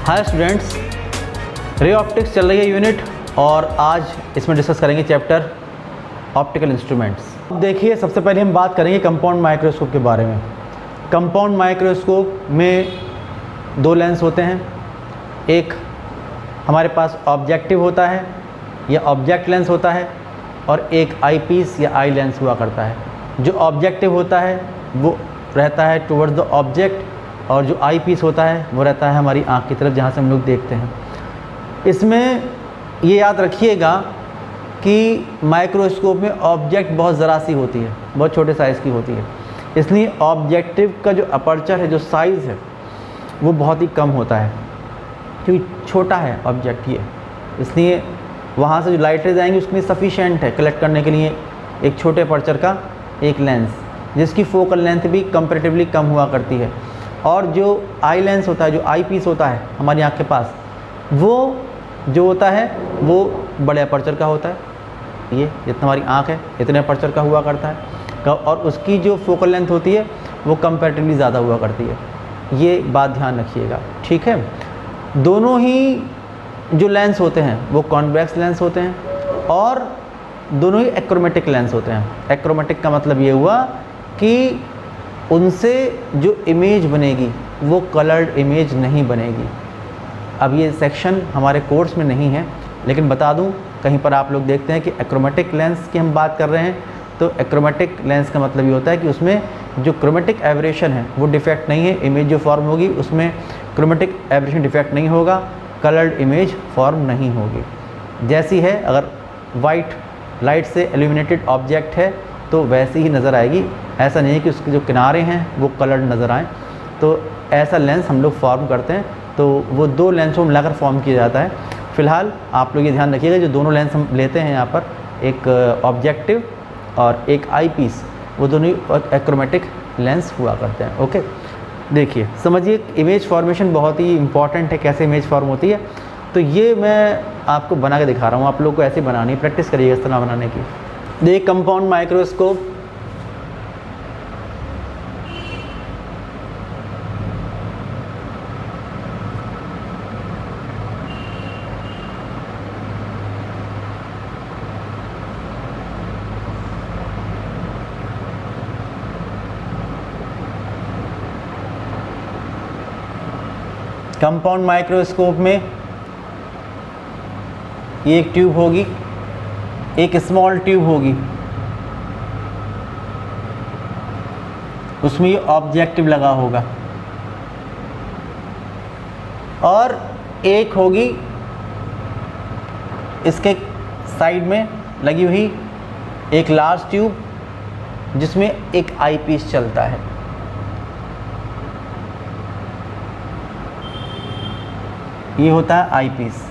Hi students, ray optics चल रही है यूनिट और आज इसमें डिस्कस करेंगे चैप्टर ऑप्टिकल इंस्ट्रूमेंट्स। देखिए, सबसे पहले हम बात करेंगे कंपाउंड माइक्रोस्कोप के बारे में। कंपाउंड माइक्रोस्कोप में दो लेंस होते हैं, एक हमारे पास ऑब्जेक्टिव होता है या ऑब्जेक्ट लेंस होता है और एक आई पीस या आई लेंस हुआ करता है। जो ऑब्जेक्टिव होता है वो रहता है टुवर्ड्स द ऑब्जेक्ट और जो आई पीस होता है वो रहता है हमारी आँख की तरफ, जहाँ से हम लोग देखते हैं। इसमें ये याद रखिएगा कि माइक्रोस्कोप में ऑब्जेक्ट बहुत ज़रा सी होती है, बहुत छोटे साइज़ की होती है, इसलिए ऑब्जेक्टिव का जो अपर्चर है, जो साइज़ है, वो बहुत ही कम होता है क्योंकि छोटा है ऑब्जेक्ट ये। इसलिए वहाँ से जो लाइट रेज आएंगी उसके लिए सफिशेंट है कलेक्ट करने के लिए एक छोटे अपर्चर का एक लेंस, जिसकी फोकल लेंथ भी कंपैरेटिवली कम हुआ करती है। और जो आई लेंस होता है, जो आई पीस होता है हमारी आँख के पास, वो जो होता है वो बड़े अपर्चर का होता है। ये जितना हमारी आँख है इतने अपर्चर का हुआ करता है और उसकी जो फोकल लेंथ होती है वो कंपैरेटिवली ज़्यादा हुआ करती है। ये बात ध्यान रखिएगा, ठीक है। दोनों ही जो लेंस होते हैं वो कॉन्वेक्स लेंस होते हैं और दोनों ही एक्रोमेटिक लेंस होते हैं। एक्रोमेटिक का मतलब ये हुआ कि उनसे जो इमेज बनेगी वो कलर्ड इमेज नहीं बनेगी। अब ये सेक्शन हमारे कोर्स में नहीं है, लेकिन बता दूं, कहीं पर आप लोग देखते हैं कि एक्रोमेटिक लेंस की हम बात कर रहे हैं, तो एक्रोमेटिक लेंस का मतलब ये होता है कि उसमें जो क्रोमेटिक एवरेशन है वो डिफेक्ट नहीं है। इमेज जो फॉर्म होगी उसमें क्रोमेटिक एवरेशन डिफेक्ट नहीं होगा, कलर्ड इमेज फॉर्म नहीं होगी। जैसी है, अगर वाइट लाइट से एल्यूमिनेटेड ऑब्जेक्ट है तो वैसी ही नज़र आएगी। ऐसा नहीं है कि उसके जो किनारे हैं वो कलर्ड नज़र आएँ। तो ऐसा लेंस हम लोग फॉर्म करते हैं, तो वो दो लेंसों में मिलाकर फॉर्म किया जाता है। फ़िलहाल आप लोग ये ध्यान रखिएगा, जो दोनों लेंस हम लेते हैं यहाँ पर, एक ऑब्जेक्टिव और एक आई पीस, वो दोनों एक्रोमेटिक लेंस हुआ करते हैं। ओके, देखिए समझिए, इमेज फॉर्मेशन बहुत ही इंपॉर्टेंट है, कैसे इमेज फॉर्म होती है। तो ये मैं आपको बना के दिखा रहा हूँ, आप लोग को ऐसे बनानी, प्रैक्टिस करिएगा इस तरह बनाने की। देखिए, कंपाउंड माइक्रोस्कोप कंपाउंड माइक्रोस्कोप में ये एक ट्यूब होगी, एक स्मॉल ट्यूब होगी, उसमें ये ऑब्जेक्टिव लगा होगा, और एक होगी इसके साइड में लगी हुई एक लार्ज ट्यूब जिसमें एक आई पीस चलता है। ये होता है आई पीस।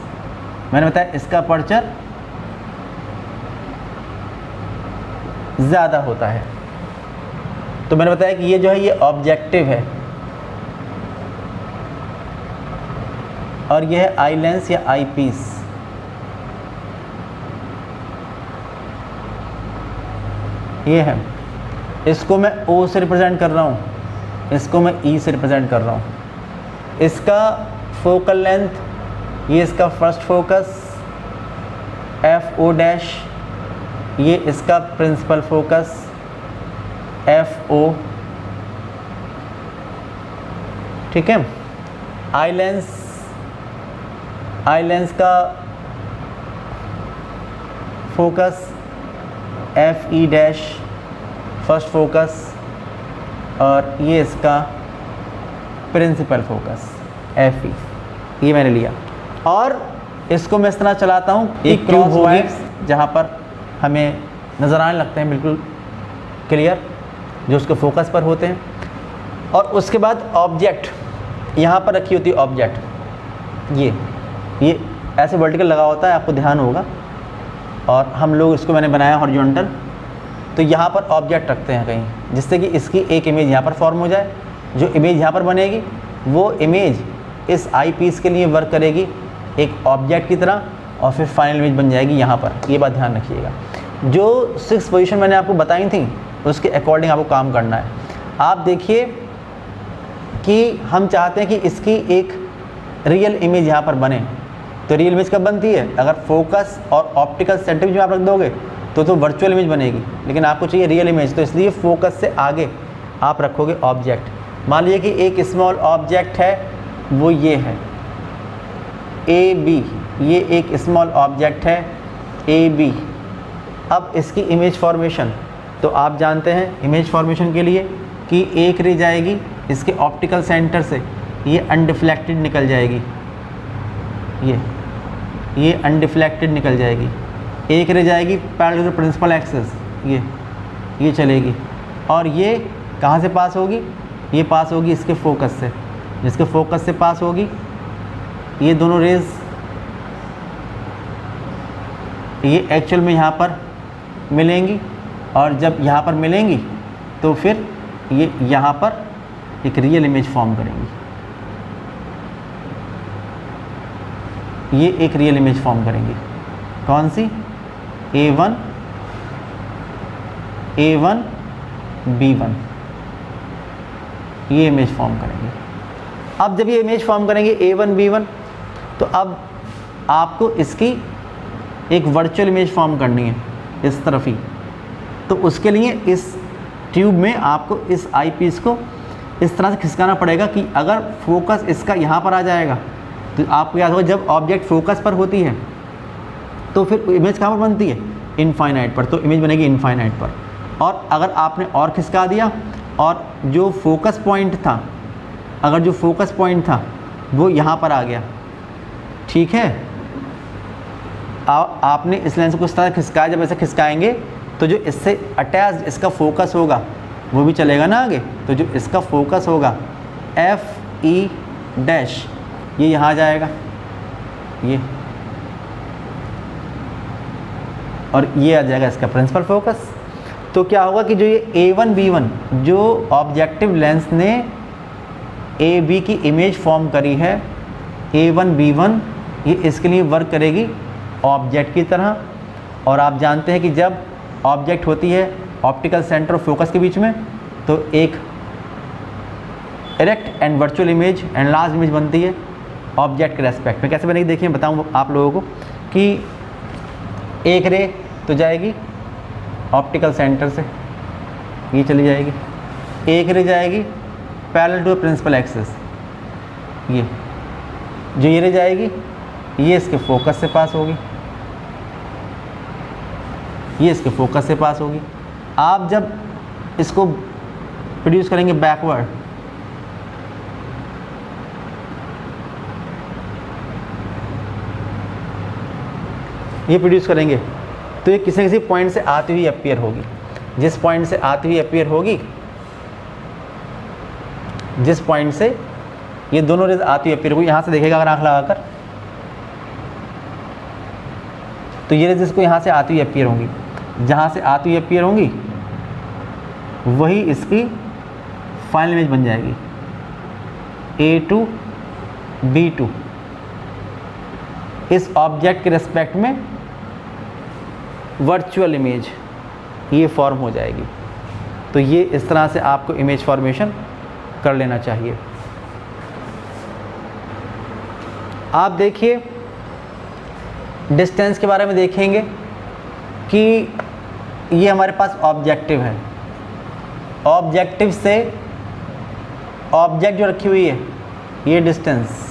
मैंने बताया इसका अपर्चर ज़्यादा होता है, तो मैंने बताया कि ये जो है ये ऑब्जेक्टिव है और ये है आई लेंस या आई पीस। ये है, इसको मैं O से रिप्रेजेंट कर रहा हूँ, इसको मैं E से रिप्रेजेंट कर रहा हूँ। इसका फोकल लेंथ, ये इसका फर्स्ट फोकस FO डैश, ये इसका प्रिंसिपल फोकस FO, ठीक है। आई लेंस का focus FE dash, first focus, और ये इसका प्रिंसिपल फोकस FE। ये मैंने लिया और इसको मैं इस तरह चलाता हूँ, एक क्रॉस वायर्स जहाँ पर हमें नज़र आने लगते हैं बिल्कुल क्लियर, जो उसके फोकस पर होते हैं। और उसके बाद ऑब्जेक्ट यहाँ पर रखी होती है, ऑब्जेक्ट ये ऐसे वर्टिकल लगा होता है, आपको ध्यान होगा, और हम लोग इसको मैंने बनाया हॉरिजॉन्टल। तो यहाँ पर ऑब्जेक्ट रखते हैं कहीं, जिससे कि इसकी एक इमेज यहाँ पर फॉर्म हो जाए। जो इमेज यहाँ पर बनेगी वो इमेज इस आई पीस के लिए वर्क करेगी एक ऑब्जेक्ट की तरह, और फिर फाइनल इमेज बन जाएगी यहाँ पर। ये बात ध्यान रखिएगा। जो 6 पोजीशन मैंने आपको बताई थी उसके अकॉर्डिंग आपको काम करना है। आप देखिए कि हम चाहते हैं कि इसकी एक रियल इमेज यहाँ पर बने। तो रियल इमेज कब बनती है? अगर फोकस और ऑप्टिकल सेंटर जो आप रख दोगे तो वर्चुअल इमेज बनेगी, लेकिन आपको चाहिए रियल इमेज, तो इसलिए फोकस से आगे आप रखोगे ऑब्जेक्ट। मान लीजिए कि एक स्मॉल ऑब्जेक्ट है, वो ये है ए बी, ये एक स्मॉल ऑब्जेक्ट है ए बी। अब इसकी इमेज फॉर्मेशन, तो आप जानते हैं इमेज फॉर्मेशन के लिए कि एक रे जाएगी इसके ऑप्टिकल सेंटर से, ये अनडिफ्लेक्टेड निकल जाएगी, ये अनडिफ्लेक्टेड निकल जाएगी। एक रे जाएगी पैरेलल टू प्रिंसिपल एक्सिस, ये चलेगी, और ये कहाँ से पास होगी? ये पास होगी इसके फोकस से, जिसके फोकस से पास होगी ये दोनों रेज, ये एक्चुअल में यहाँ पर मिलेंगी, और जब यहाँ पर मिलेंगी तो फिर ये यहाँ पर एक रियल इमेज फॉर्म करेंगी, ये एक रियल इमेज फॉर्म करेंगी। कौन सी? A1 B1, ये इमेज फॉर्म करेंगे। अब जब ये इमेज फॉर्म करेंगे A1 B1, तो अब आपको इसकी एक वर्चुअल इमेज फॉर्म करनी है इस तरफ ही। तो उसके लिए इस ट्यूब में आपको इस आई पीस को इस तरह से खिसकाना पड़ेगा कि अगर फोकस इसका यहाँ पर आ जाएगा तो आपको याद होगा जब ऑब्जेक्ट फोकस पर होती है तो फिर इमेज कहाँ पर बनती है? इनफाइनाइट पर, तो इमेज बनेगी इनफाइनाइट पर। और अगर आपने और खिसका दिया और जो फोकस पॉइंट था, अगर जो फोकस पॉइंट था वो यहाँ पर आ गया, ठीक है, आपने इस लेंस को इस तरह खिसकाया, जब ऐसे खिसकाएंगे तो जो इससे अटैच इसका फोकस होगा वो भी चलेगा ना आगे, तो जो इसका फोकस होगा FE डैश, ये यहाँ जाएगा, ये, और ये आ जाएगा इसका प्रिंसिपल फोकस। तो क्या होगा कि जो ये A1 B1 जो ऑब्जेक्टिव लेंस ने AB की इमेज फॉर्म करी है, A1 B1, ये इसके लिए वर्क करेगी ऑब्जेक्ट की तरह। और आप जानते हैं कि जब ऑब्जेक्ट होती है ऑप्टिकल सेंटर और फोकस के बीच में, तो एक direct and virtual image and large image बनती है ऑब्जेक्ट के रेस्पेक्ट में। कैसे बनेगी देखिए, बताऊँ आप लोगों को कि एक रे तो जाएगी ऑप्टिकल सेंटर से, ये चली जाएगी, एक रे जाएगी पैरेलल टू प्रिंसिपल एक्सिस, ये जो ये रे जाएगी ये इसके फोकस से पास होगी, ये इसके फोकस से पास होगी। आप जब इसको प्रोड्यूस करेंगे बैकवर्ड, ये प्रोड्यूस करेंगे तो ये किसी न किसी पॉइंट से आती हुई अपीयर होगी। जिस पॉइंट से आती हुई अपीयर होगी, जिस पॉइंट से ये दोनों रेज आती हुई अपीयर होगी, यहाँ से देखेगा अगर आंख लगाकर, तो ये रेज इसको यहाँ से आती हुई अपीयर होंगी, जहाँ से आती हुई अपीयर होंगी वही इसकी फाइनल इमेज बन जाएगी A2 B2। इस ऑब्जेक्ट के रेस्पेक्ट में वर्चुअल इमेज ये फॉर्म हो जाएगी। तो ये इस तरह से आपको इमेज फॉर्मेशन कर लेना चाहिए। आप देखिए डिस्टेंस के बारे में देखेंगे कि ये हमारे पास ऑब्जेक्टिव है, ऑब्जेक्टिव से ऑब्जेक्ट जो रखी हुई है ये डिस्टेंस,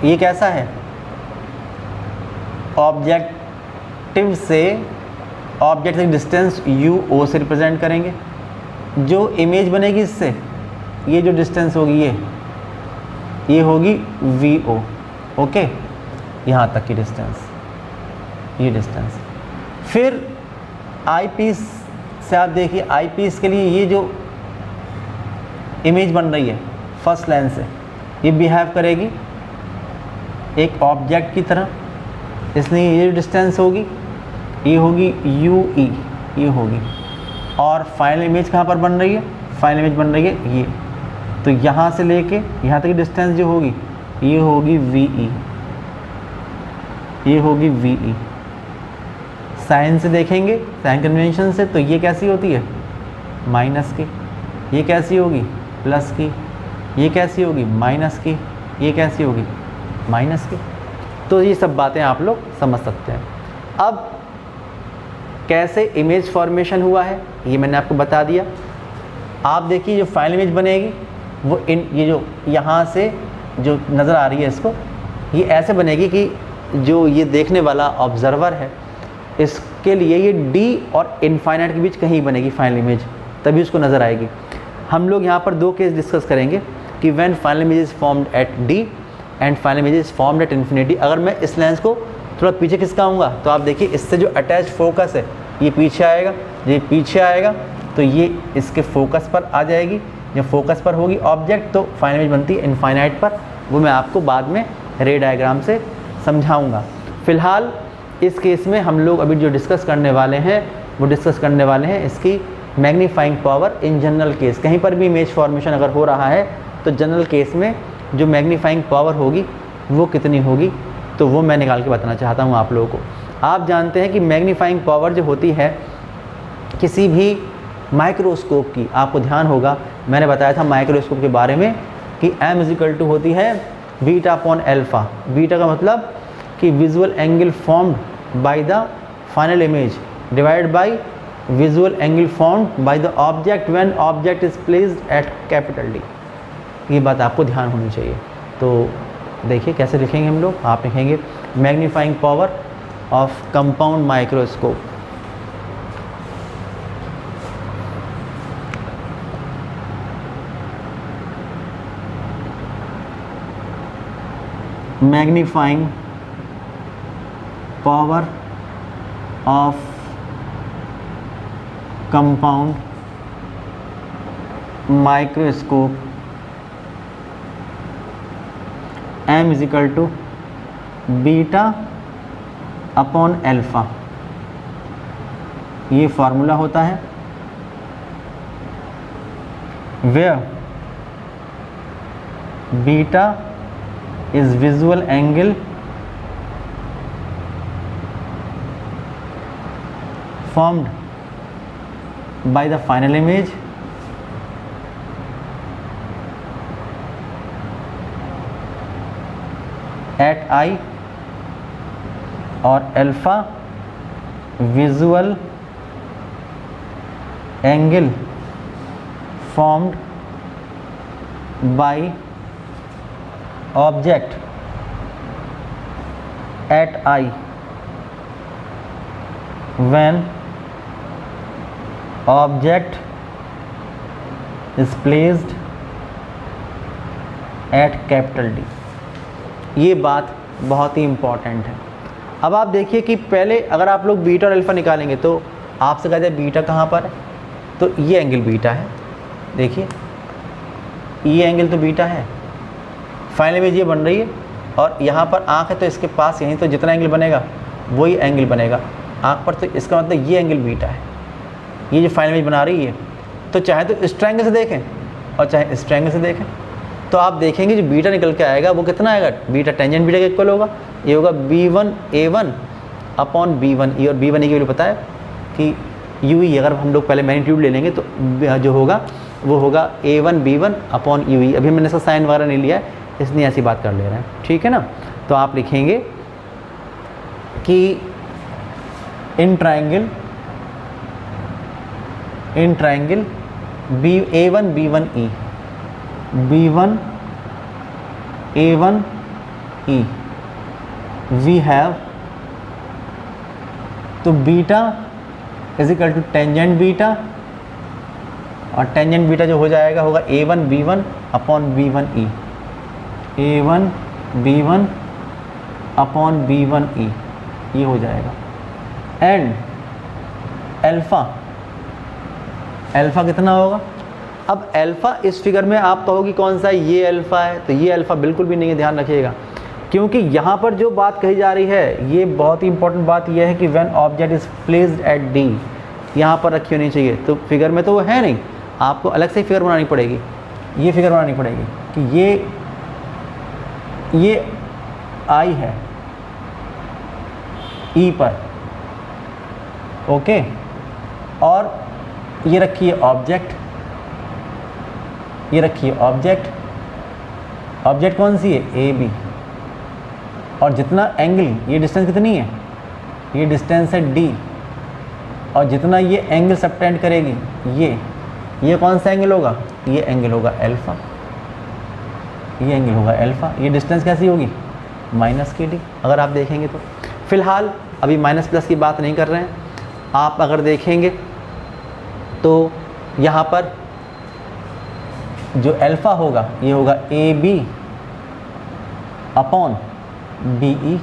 ये कैसा है? ऑब्जेक्टिव से ऑब्जेक्ट की डिस्टेंस UO से रिप्रेजेंट करेंगे। जो इमेज बनेगी इससे, ये जो डिस्टेंस होगी ये होगी VO, ओके, यहाँ तक की डिस्टेंस, ये डिस्टेंस। फिर आई पीस से आप देखिए, आई पीस के लिए ये जो इमेज बन रही है फर्स्ट लेंस से, ये बिहेव करेगी एक ऑब्जेक्ट की तरह, इसलिए ये डिस्टेंस होगी, ये होगी UE, ये होगी। और फाइनल इमेज कहाँ पर बन रही है? फाइनल इमेज बन रही है ये, तो यहाँ से लेके यहाँ तक की डिस्टेंस जो होगी ये होगी VE, ये होगी VE। साइन से देखेंगे, साइन कन्वेंशन से, तो ये कैसी होती है? माइनस की। ये कैसी होगी? प्लस की। ये कैसी होगी? माइनस की। ये कैसी होगी, माइनस की। तो ये सब बातें आप लोग समझ सकते हैं। अब कैसे इमेज फॉर्मेशन हुआ है ये मैंने आपको बता दिया। आप देखिए जो फाइनल इमेज बनेगी वो ये जो यहाँ से जो नज़र आ रही है इसको, ये ऐसे बनेगी कि जो ये देखने वाला ऑब्जर्वर है इसके लिए ये डी और इनफाइनाइट के बीच कहीं बनेगी फाइनल इमेज, तभी उसको नज़र आएगी। हम लोग यहाँ पर दो केस डिस्कस करेंगे कि when final image is formed at D and final image is formed at infinity. अगर मैं इस लेंस को थोड़ा पीछे खिसकाऊंगा तो आप देखिए इससे जो अटैच फोकस है ये पीछे आएगा, ये पीछे आएगा तो ये इसके फोकस पर आ जाएगी। जब फोकस पर होगी ऑब्जेक्ट तो फाइनल इमेज बनती है इनफाइनाइट पर, वो मैं आपको बाद में रे डायग्राम से समझाऊंगा। फ़िलहाल इस केस में हम लोग अभी जो डिस्कस करने वाले हैं वो डिस्कस करने वाले हैं इसकी magnifying power in general case. कहीं पर भी इमेज फॉर्मेशन अगर हो रहा है तो जनरल केस में जो मैग्नीफाइंग पावर होगी वो कितनी होगी, तो वो मैं निकाल के बताना चाहता हूँ आप लोगों को। आप जानते हैं कि मैग्नीफाइंग पावर जो होती है किसी भी माइक्रोस्कोप की, आपको ध्यान होगा मैंने बताया था माइक्रोस्कोप के बारे में कि m इज़ होती है बीटा अपॉन एल्फ़ा। बीटा का मतलब कि visual angle formed by the final image divide by visual angle formed by the object when object is placed at capital D. ये बात आपको ध्यान होनी चाहिए। तो देखिए कैसे लिखेंगे हम लोग, आप लिखेंगे magnifying power of compound microscope. Magnifying power of compound microscope m is equal to beta upon alpha. ये फार्मूला होता है where beta is visual angle formed by the final image at I और alpha visual angle formed by object at I when object is placed at capital D। ये बात बहुत ही important है। अब आप देखिए कि पहले अगर आप लोग बीटा और अल्फ़ा निकालेंगे तो आपसे कहा जाए बीटा कहाँ पर है, तो ये एंगल बीटा है। देखिए ये एंगल तो बीटा है, फाइनल इमेज ये बन रही है और यहाँ पर आँख है तो इसके पास यहीं तो जितना एंगल बनेगा वही एंगल बनेगा आँख पर, तो इसका मतलब ये एंगल बीटा है, ये जो फाइनल इमेज बना रही है। तो चाहे तो इस ट्रायंगल से देखें और चाहे इस ट्रायंगल से देखें तो आप देखेंगे जो बीटा निकल के आएगा वो कितना आएगा, बीटा टेंजेंट बीटा के इक्वल होगा। ये होगा B1A1 अपॉन B1E, और B1E की वैल्यू पता है कि UE, अगर हम लोग पहले मैग्नीट्यूड ले लेंगे तो जो होगा वो होगा A1B1 अपॉन UE। अभी मैंने इसका साइन वगैरह नहीं लिया है इसलिए ऐसी बात कर ले रहे हैं, ठीक है ना। तो आप लिखेंगे कि in triangle A1B1E B1A1E we have, तो beta is equal to tangent beta, और टेंजेंट बीटा जो हो जाएगा होगा A1B1 upon B1E, A1B1 upon B1E ये हो जाएगा। एंड अल्फ़ा कितना होगा। अब अल्फ़ा इस फिगर में आप कहोगे कौन सा है, ये अल्फ़ा है, तो ये अल्फ़ा बिल्कुल भी नहीं है, ध्यान रखिएगा, क्योंकि यहाँ पर जो बात कही जा रही है ये बहुत ही इंपॉर्टेंट बात यह है कि when object is placed at D, यहाँ पर रखी होनी चाहिए। तो फिगर में तो वो है नहीं, आपको अलग से फिगर बनानी पड़ेगी, ये फिगर बनानी पड़ेगी कि ये आई है ई पर, ओके, और ये रखिए ऑब्जेक्ट, ये रखिए ऑब्जेक्ट, ऑब्जेक्ट कौन सी है, ए बी, और जितना एंगल, ये डिस्टेंस कितनी है, ये डिस्टेंस है डी, और जितना ये एंगल सबटेंड करेगी ये कौन सा एंगल होगा, ये एंगल होगा अल्फा, ये एंगल होगा अल्फा। ये डिस्टेंस कैसी होगी, माइनस के डी। अगर आप देखेंगे तो फ़िलहाल अभी माइनस प्लस की बात नहीं कर रहे हैं, आप अगर देखेंगे तो यहाँ पर जो अल्फ़ा होगा ये होगा A B upon B E,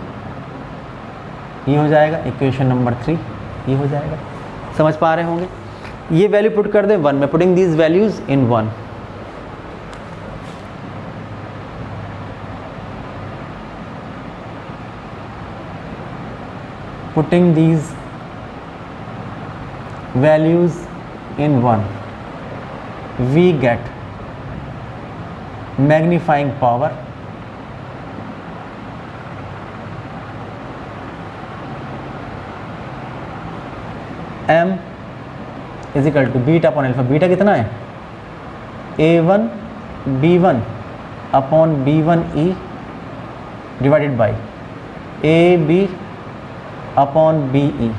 ये हो जाएगा इक्वेशन नंबर 3, ये हो जाएगा। समझ पा रहे होंगे। ये वैल्यू पुट कर दें 1 में, putting these values in 1, putting these values in 1, we get magnifying power m is equal to beta upon alpha. Beta कितना है, a1 b1 upon b1 e divided by A B upon B E,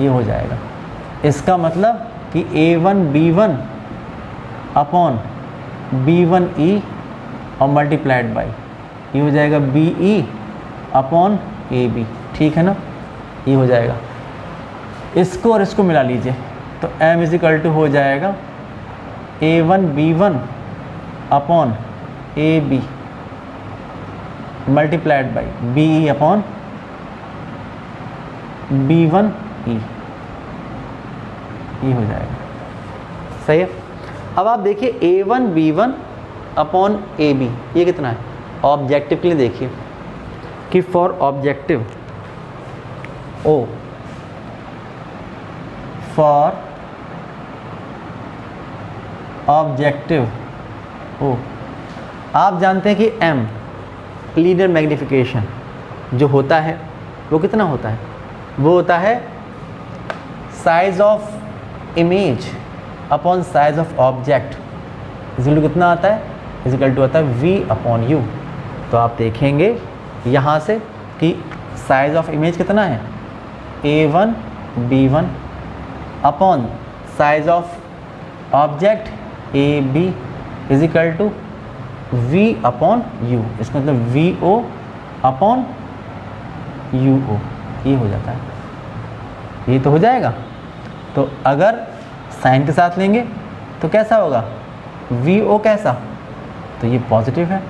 ये हो जाएगा। इसका मतलब कि a1 b1 upon b1 e और multiplied by ये हो जाएगा B E upon A B, ठीक है ना, ये हो जाएगा। इसको और इसको मिला लीजिए तो m इज इक्वल टू हो जाएगा a1 b1 upon A B multiplied by B E upon b1 e, ये हो जाएगा। सही है। अब आप देखिए a1 b1 upon A B, ये कितना है, ऑब्जेक्टिव के लिए देखिए कि for objective O, for objective O, आप जानते हैं कि m लीनियर मैग्निफिकेशन जो होता है वो कितना होता है, वो होता है size of image upon size of object equal to कितना आता है, इक्वल टू आता है v अपॉन u। तो आप देखेंगे यहाँ से कि साइज ऑफ इमेज कितना है, a1 b1 upon size of object A B is equal to v upon u। इसका मतलब vo अपॉन uo, ये हो जाता है, ये तो हो जाएगा। तो अगर साइन के साथ लेंगे तो कैसा होगा, vo कैसा, तो ये पॉजिटिव है,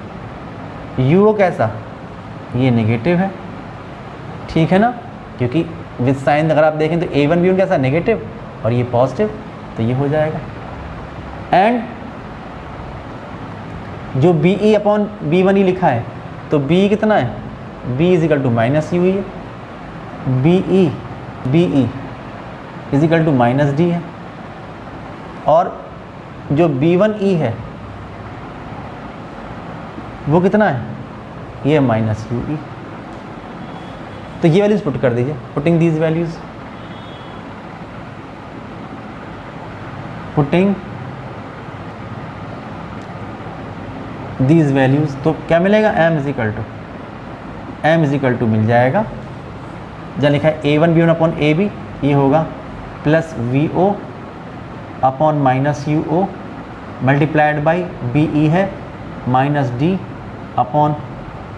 uo कैसा, ये नेगेटिव है, ठीक है ना, क्योंकि विद साइन अगर आप देखें तो a1 b1 कैसा, नेगेटिव, और ये पॉजिटिव, तो ये हो जाएगा। एंड जो बी ई अपॉन b1 ई लिखा है तो b कितना है, b is equal to minus U है, B E is equal to minus D है, और जो b1 ई है वो कितना है, ये माइनस यू ई। तो ये वैल्यूज पुट कर दीजिए, putting these values, putting these values, तो क्या मिलेगा, m इज इक्वल टू मिल जाएगा, जहाँ लिखा है a1 b1 upon A B, ये होगा plus V O upon minus U O multiplied by B E है minus D upon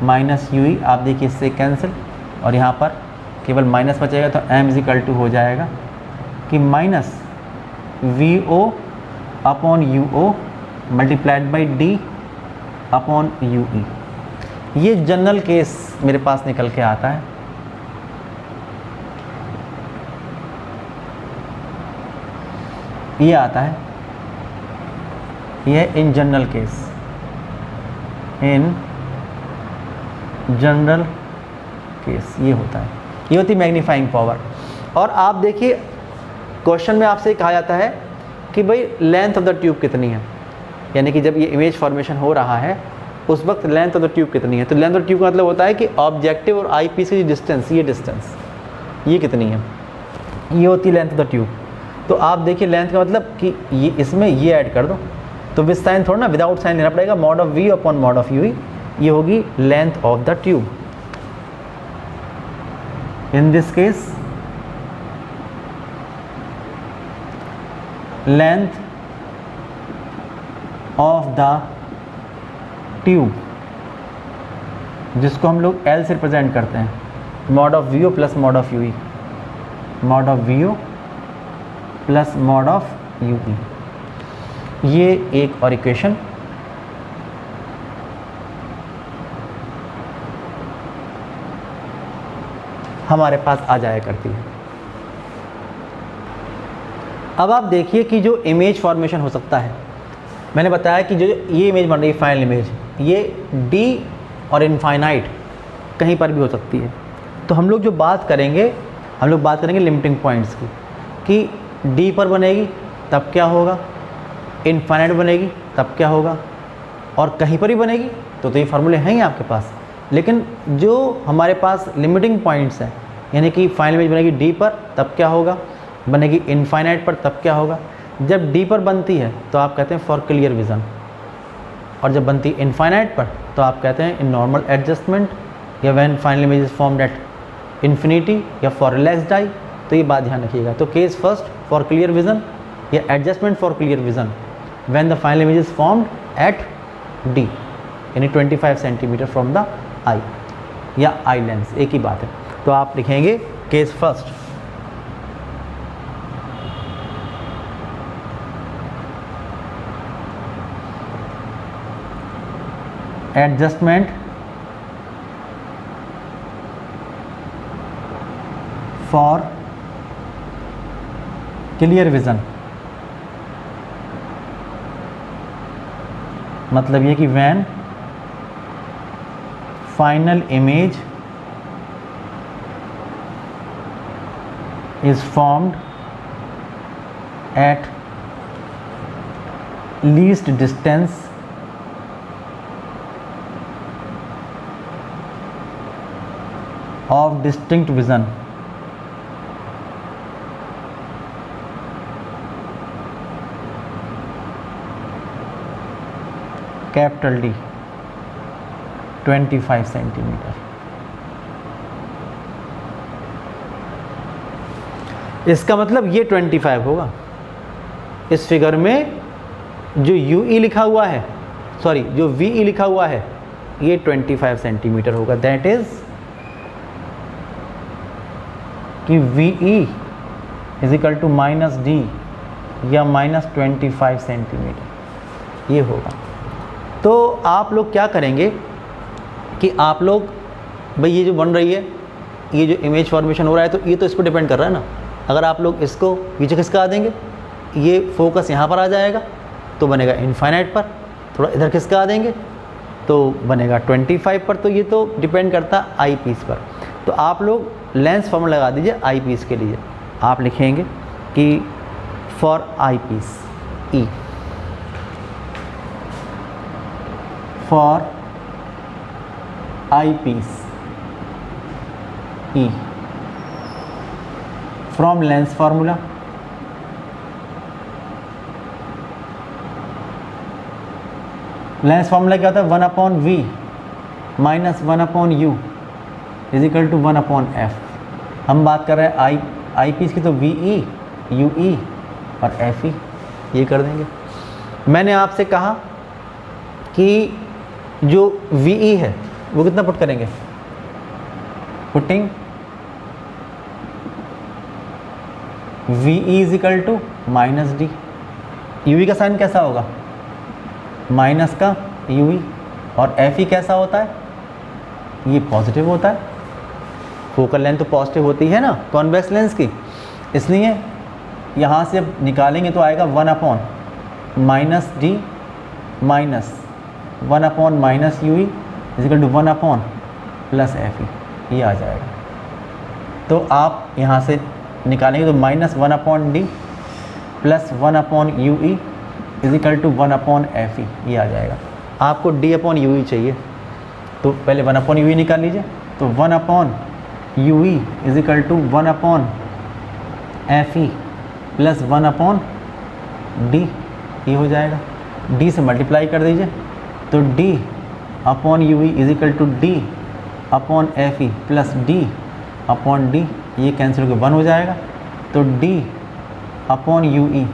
minus U E. आप देखिए इससे कैंसिल, और यहाँ पर केवल माइनस बचेगा, तो m इज इक्वल टू हो जाएगा कि minus V O upon U O multiplied by D upon U E. ये जनरल केस मेरे पास निकल के आता है, ये आता है, ये in general case, in general case ये होता है, ये होती मैग्नीफाइंग पावर। और आप देखिए क्वेश्चन में आपसे कहा जाता है कि भाई लेंथ ऑफ द ट्यूब कितनी है, यानी कि जब ये इमेज फॉर्मेशन हो रहा है उस वक्त लेंथ ऑफ द ट्यूब कितनी है। तो लेंथ ऑफ द ट्यूब का मतलब होता है कि ऑब्जेक्टिव और आई पीस की डिस्टेंस, ये डिस्टेंस ये कितनी है, ये होती है लेंथ ऑफ द ट्यूब। तो आप देखिए लेंथ का मतलब कि ये इसमें ये ऐड कर दो, तो विद साइन थोड़ा ना, विदाउट साइन लेना पड़ेगा, mod of V upon mod of U, ये होगी length of the tube. In this case length of the tube, जिसको हम लोग L से रिप्रेजेंट करते हैं, mod of V O plus mod of U E, mod of V O plus mod of U E, ये एक और equation हमारे पास आ जाया करती है। अब आप देखिए कि जो इमेज फॉर्मेशन हो सकता है, मैंने बताया कि जो ये इमेज बन रही है फाइनल इमेज, ये डी और इनफाइनाइट कहीं पर भी हो सकती है। तो हम लोग जो बात करेंगे, हम लोग बात करेंगे लिमिटिंग पॉइंट्स की, कि डी पर बनेगी तब क्या होगा, इनफाइनाइट बनेगी तब क्या होगा, और कहीं पर ही बनेगी तो ये फार्मूले हैं ही आपके पास। लेकिन जो हमारे पास लिमिटिंग पॉइंट्स हैं, यानी कि फाइनल इमेज बनेगी डी पर तब क्या होगा, बनेगी इनफाइनाइट पर तब क्या होगा। जब डी पर बनती है तो आप कहते हैं फॉर क्लियर विज़न, और जब बनती है इनफाइनाइट पर तो आप कहते हैं इन नॉर्मल एडजस्टमेंट, या when final image is formed at infinity, या फॉर रिलैक्स्ड आई। तो ये बात ध्यान रखिएगा। तो case first for clear vision या adjustment for clear vision when the final image is formed at D, यानी 25 सेंटीमीटर फ्रॉम द आई, या आई लेंस, एक ही बात है। तो आप लिखेंगे case first adjustment for clear vision, मतलब ये कि when final image is formed at least distance of distinct vision, capital D 25 centimetre. इसका मतलब ये 25 होगा। इस फिगर में जो UE लिखा हुआ है, सॉरी जो VE लिखा हुआ है, ये 25 सेंटीमीटर होगा। दैट इज कि VE is equal to minus D या माइनस 25 सेंटीमीटर, ये होगा। तो आप लोग क्या करेंगे कि आप लोग भाई ये जो बन रही है, ये जो इमेज फॉर्मेशन हो रहा है, तो ये तो इस पर डिपेंड कर रहा है ना। अगर आप लोग इसको पीछे खिसका देंगे, ये फोकस यहाँ पर आ जाएगा तो बनेगा इनफाइनाइट पर, थोड़ा इधर खिसका देंगे तो बनेगा 25 पर। तो ये तो डिपेंड करता है आई पीस पर। तो आप लोग लेंस फॉर्मूला लगा दीजिए आई पीस के लिए। आप लिखेंगे कि for eyepiece E, for eyepiece E from lens formula lens formula क्या होता है, 1/v minus 1/u is equal to 1/f। हम बात कर रहे हैं आई पीस की, तो VE UE और FE ये कर देंगे। मैंने आपसे कहा कि जो VE है वो कितना पुट करेंगे, putting VE is equal to minus D. UE का साइन कैसा होगा, माइनस का UE, और FE कैसा होता है, ये पॉजिटिव होता है। फोकल लेंथ तो पॉजिटिव होती है ना कॉन्वेक्स लेंस की, इसलिए यहाँ से अब निकालेंगे तो आएगा 1/- D minus 1/- UE is equal to 1/+ FE, ये आ जाएगा। तो आप यहाँ से निकालेंगे तो minus 1/D plus 1/UE is equal to 1/FE, ये आ जाएगा। आपको D/UE चाहिए, तो पहले 1/UE निकाल लीजिए। तो 1/UE is equal to 1/FE plus 1/D, ये हो जाएगा। डी से मल्टीप्लाई कर दीजिए, तो D upon U E is equal to D upon F E plus D upon D, ये कैंसिल होकर 1 हो जाएगा, तो D upon U E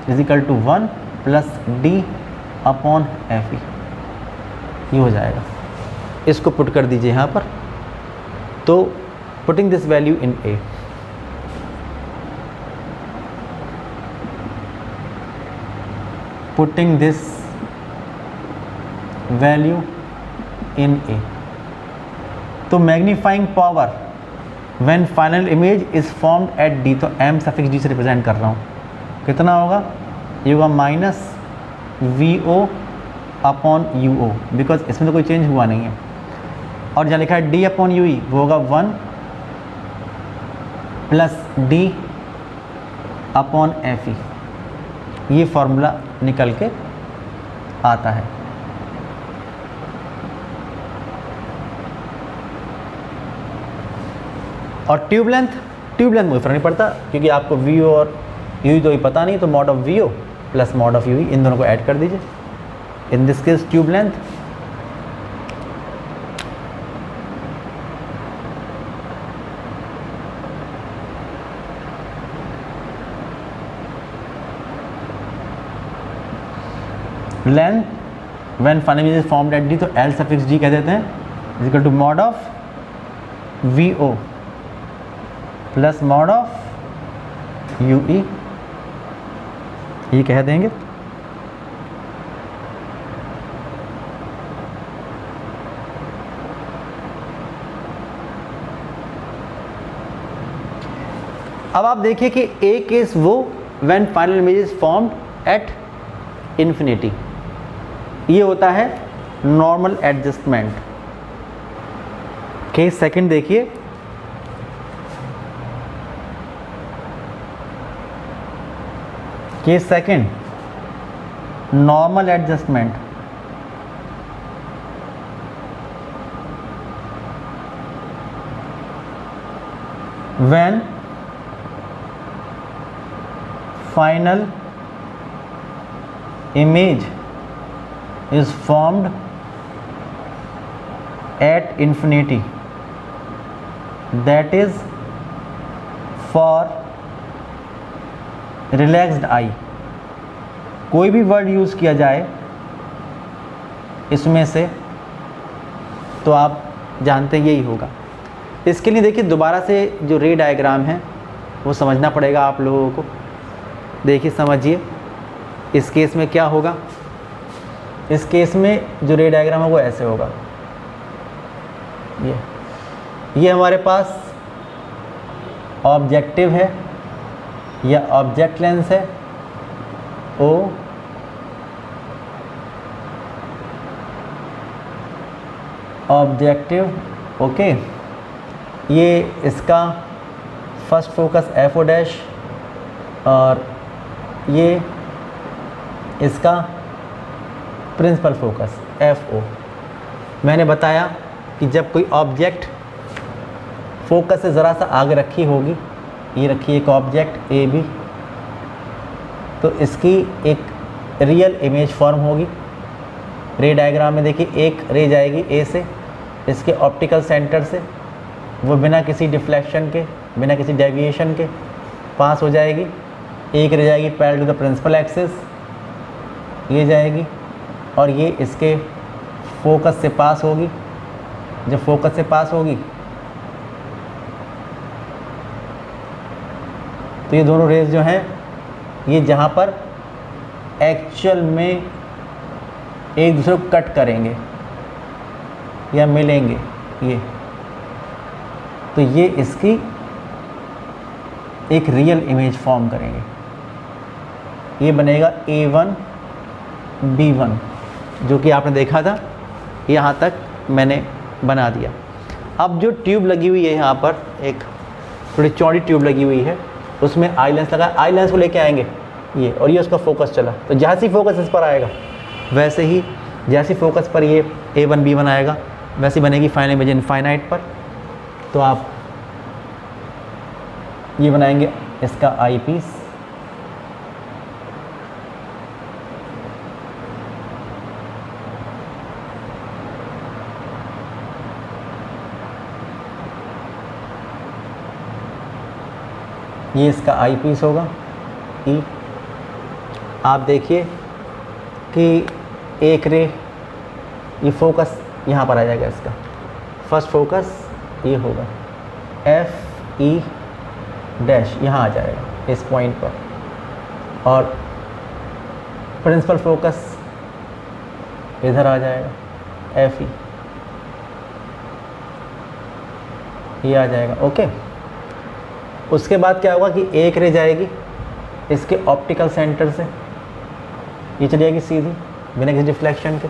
is equal to 1 plus D upon F E, ये हो जाएगा। इसको पुट कर दीजिए यहाँ पर, तो putting this value in A, putting this value in A, तो magnifying power when final image is formed at D, तो M सफिक्स D से रिप्रेजेंट कर रहा हूँ, कितना होगा, ये होगा minus VO upon UO, because इसमें तो कोई चेंज हुआ नहीं है, और जहाँ लिखा है D अपॉन UE वो होगा 1 प्लस D अपॉन FE, ये फॉर्मूला निकल के आता है। और ट्यूब लेंथ मुझे फर्क नहीं पड़ता, क्योंकि आपको VO और UE तो ही पता नहीं, तो mod of VO plus mod of UE इन दोनों को ऐड कर दीजिए। In this case tube length when final image is formed at D, तो L सफिक्स D कह देते हैं, is equal to mod of VO plus mod of UE, ये कह देंगे। अब आप देखिए कि ए केस वो when final image is formed at infinity, ये होता है नॉर्मल एडजस्टमेंट। केस सेकंड देखिए, case second normal adjustment, when final image is formed at infinity, that is for relaxed eye। कोई भी वर्ड यूज़ किया जाए इसमें से तो आप जानते हैं यही होगा। इसके लिए देखिए दोबारा से जो रे डायग्राम है वो समझना पड़ेगा आप लोगों को। देखिए समझिए, इस केस में क्या होगा, इस केस में जो रे डायग्राम है वो ऐसे होगा, ये हमारे पास ऑब्जेक्टिव है या ऑब्जेक्ट लेंस है O, ऑब्जेक्टिव ओके, ये इसका फर्स्ट फोकस FO डैश, और ये इसका प्रिंसिपल फोकस FO। मैंने बताया कि जब कोई ऑब्जेक्ट फोकस से ज़रा सा आगे रखी होगी, ये रखी एक ऑब्जेक्ट AB, तो इसकी एक रियल इमेज फॉर्म होगी। रे डायग्राम में देखिए एक रे जाएगी A से, इसके ऑप्टिकल सेंटर से, वो बिना किसी डिफ्लेक्शन के, बिना किसी डेविएशन के पास हो जाएगी। एक रे जाएगी parallel to the principal axis, ये जाएगी और ये इसके फोकस से पास होगी। जब फोकस से पास होगी तो ये दोनों रेज जो हैं ये जहाँ पर एक्चुअल में एक दूसरे को कट करेंगे या मिलेंगे, ये तो ये इसकी एक रियल इमेज फॉर्म करेंगे। ये बनेगा A1 B1, जो कि आपने देखा था, यहाँ तक मैंने बना दिया। अब जो ट्यूब लगी हुई है यहाँ पर, एक थोड़ी चौड़ी ट्यूब लगी हुई है, उसमें आई लेंस लगा, आई लेंस को लेके आएंगे ये, और ये उसका फोकस चला, तो जैसे ही फोकस इस पर आएगा वैसे ही, जैसे फोकस पर ये A1 B1 आएगा वैसे बनेगी फाइनल इमेज इनफाइनाइट पर। तो आप ये बनाएंगे इसका आई पीस, ये इसका आई पीस होगा ई। आप देखिए कि एक रे ये फोकस यहाँ पर आ जाएगा, इसका फर्स्ट फोकस ये होगा एफ ई डैश, यहाँ आ जाएगा इस पॉइंट पर, और प्रिंसिपल फोकस इधर आ जाएगा एफ ई, ये आ जाएगा। ओके, उसके बाद क्या होगा कि एक रे जाएगी इसके ऑप्टिकल सेंटर से, ये चली जाएगी सीधी बिना किसी डिफ्लेक्शन के।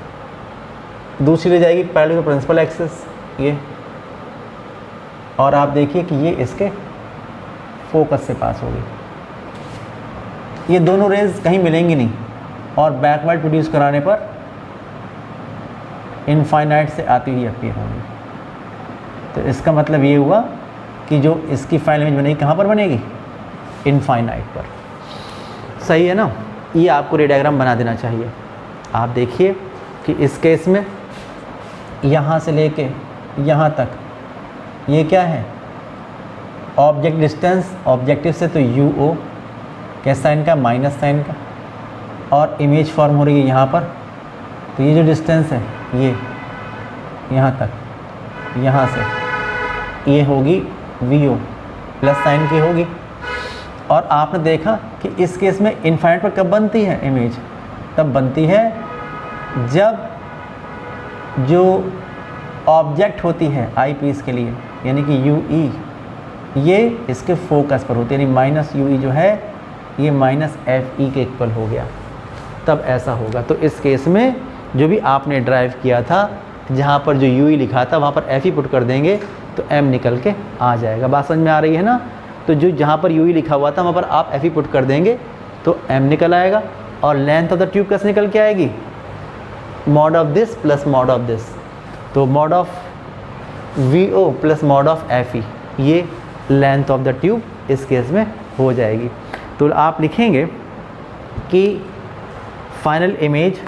दूसरी रे जाएगी पैरेलल टू प्रिंसिपल एक्सिस ये, और आप देखिए कि ये इसके फोकस से पास होगी। ये दोनों रेज कहीं मिलेंगी नहीं, और बैकवर्ड प्रोड्यूस कराने पर इनफाइनाइट से आती हुई अपीयर होंगी। तो इसका मतलब ये हुआ कि जो इसकी फाइनल इमेज बनेगी कहाँ पर बनेगी, इनफाइनाइट पर। सही है ना। ये आपको रे डायग्राम बना देना चाहिए। आप देखिए कि इस केस में यहाँ से लेके यहाँ तक ये क्या है, ऑब्जेक्ट डिस्टेंस, ऑब्जेक्टिव से तो यू ओ कैसा साइन का, माइनस साइन का, और इमेज फॉर्म हो रही है यहाँ पर। तो ये जो डिस्टेंस है ये यहाँ तक, यहाँ से ये होगी वी ओ प्लस साइन की होगी। और आपने देखा कि इस केस में इनफाइनाइट पर कब बनती है इमेज, तब बनती है जब जो ऑब्जेक्ट होती है आई पीस के लिए, यानी कि यू ई, ये इसके फोकस पर होती है, यानी माइनस यू ई जो है ये माइनस एफ ई के इक्वल हो गया, तब ऐसा होगा। तो इस केस में जो भी आपने ड्राइव किया था, जहाँ पर जो यू ई लिखा था वहाँ पर एफ ई पुट कर देंगे तो एम निकल के आ जाएगा। बात समझ में आ रही है ना। तो जो जहाँ पर यू ई लिखा हुआ था वहाँ पर आप एफ ई पुट कर देंगे तो एम निकल आएगा, और लेंथ ऑफ द ट्यूब कैसे निकल के आएगी, mod of this plus mod of this. तो mod of V O plus mod of F E, ये लेंथ ऑफ द ट्यूब इस केस में हो जाएगी। तो आप लिखेंगे कि final image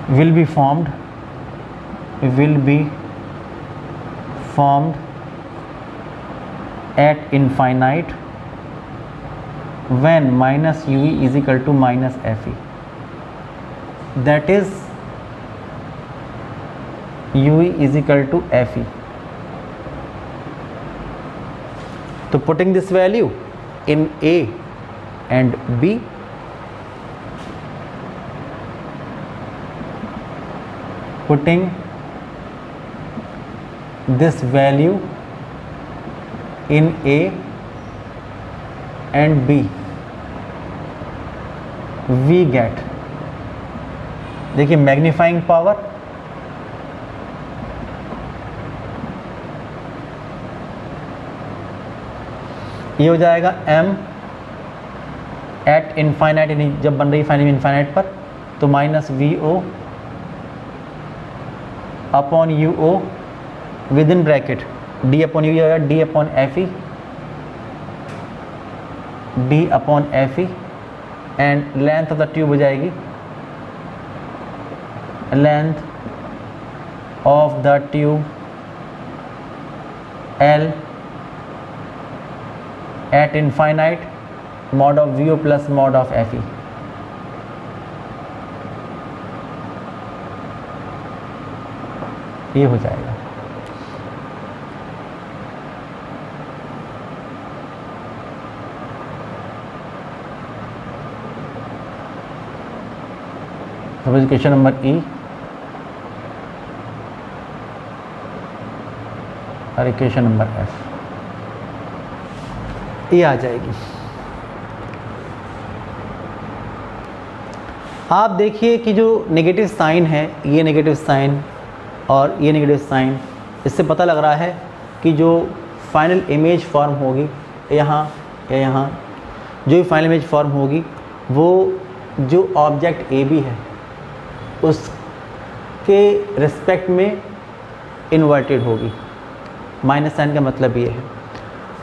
will be formed at infinite when minus ue is equal to minus fe, that is ue is equal to fe. So putting this value in A and B, putting this value in A and B, we get, देखिए magnifying power ये हो जाएगा m eight infinite, यानी जब बन रही है final infinite पर, तो minus V O upon U O with in bracket D upon U आएगा D upon F E, D upon F E, and length of the tube हो जाएगी length of the tube L at infinite mod of VO plus mod of FE। ये हो जाएगा। Suppose question number ई और question number F, ये आ जाएगी। आप देखिए कि जो नेगेटिव साइन है, ये नेगेटिव साइन और ये नेगेटिव साइन, इससे पता लग रहा है कि जो फाइनल इमेज फॉर्म होगी यहाँ या यहाँ, जो भी फाइनल इमेज फॉर्म होगी वो जो ऑब्जेक्ट ए बी है उसके रिस्पेक्ट में इन्वर्टेड होगी। माइनस साइन का मतलब ये है।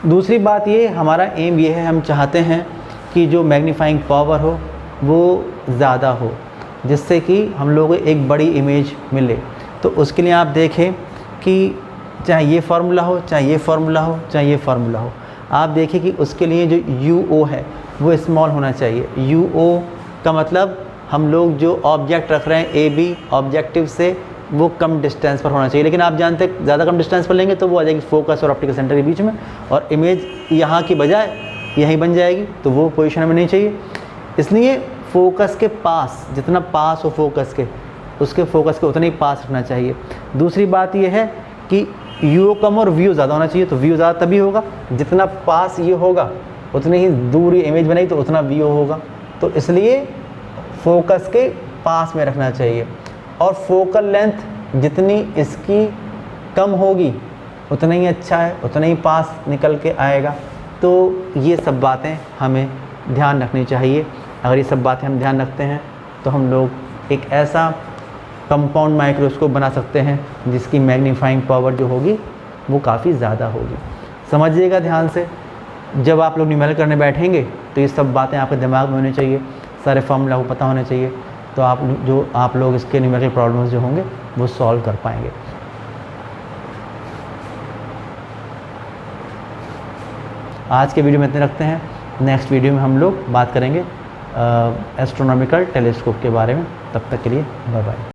दूसरी बात ये, हमारा एम ये है, हम चाहते हैं कि जो मैग्नीफाइंग पावर हो वो ज़्यादा हो, जिससे कि हम लोगों को एक बड़ी इमेज मिले। तो उसके लिए आप देखें कि चाहे ये फार्मूला हो, चाहे ये फार्मूला हो, चाहे ये फार्मूला हो, आप देखिए कि उसके लिए जो UO है वो स्मॉल होना चाहिए। UO का मतलब हम लोग जो ऑब्जेक्ट रख रहे हैं AB ऑब्जेक्टिव से वो कम डिस्टेंस पर होना चाहिए। लेकिन आप जानते हैं ज़्यादा कम डिस्टेंस पर लेंगे तो वो आ जाएगी फोकस और ऑप्टिकल सेंटर के बीच में, और इमेज यहाँ की बजाय यहीं बन जाएगी, तो वो पोजीशन हमें नहीं चाहिए। इसलिए फोकस के पास, जितना पास हो फोकस के, उसके फोकस के उतना ही पास रखना चाहिए। दूसरी बात ये है कि UO कम और VO ज़्यादा होना चाहिए। तो VO ज़्यादा तभी होगा जितना पास ये होगा, उतनी ही दूर ये इमेज बनेगी तो उतना VO होगा। तो इसलिए फोकस के पास में रखना चाहिए, और फोकल लेंथ जितनी इसकी कम होगी उतना ही अच्छा है, उतना ही पास निकल के आएगा। तो ये सब बातें हमें ध्यान रखनी चाहिए। अगर ये सब बातें हम ध्यान रखते हैं तो हम लोग एक ऐसा कंपाउंड माइक्रोस्कोप बना सकते हैं जिसकी मैग्नीफाइंग पावर जो होगी वो काफ़ी ज़्यादा होगी। समझिएगा ध्यान से, जब आप लोग न्यूमेरिकल करने बैठेंगे तो ये सब बातें आपके दिमाग में होनी चाहिए, सारे फॉर्मूला को पता होने चाहिए, तो आप लोग इसके न्यूमेरिकल प्रॉब्लम्स जो होंगे वो सॉल्व कर पाएंगे। आज के वीडियो में इतने रखते हैं। नेक्स्ट वीडियो में हम लोग बात करेंगे एस्ट्रोनॉमिकल टेलीस्कोप के बारे में। तब तक के लिए बाय बाय।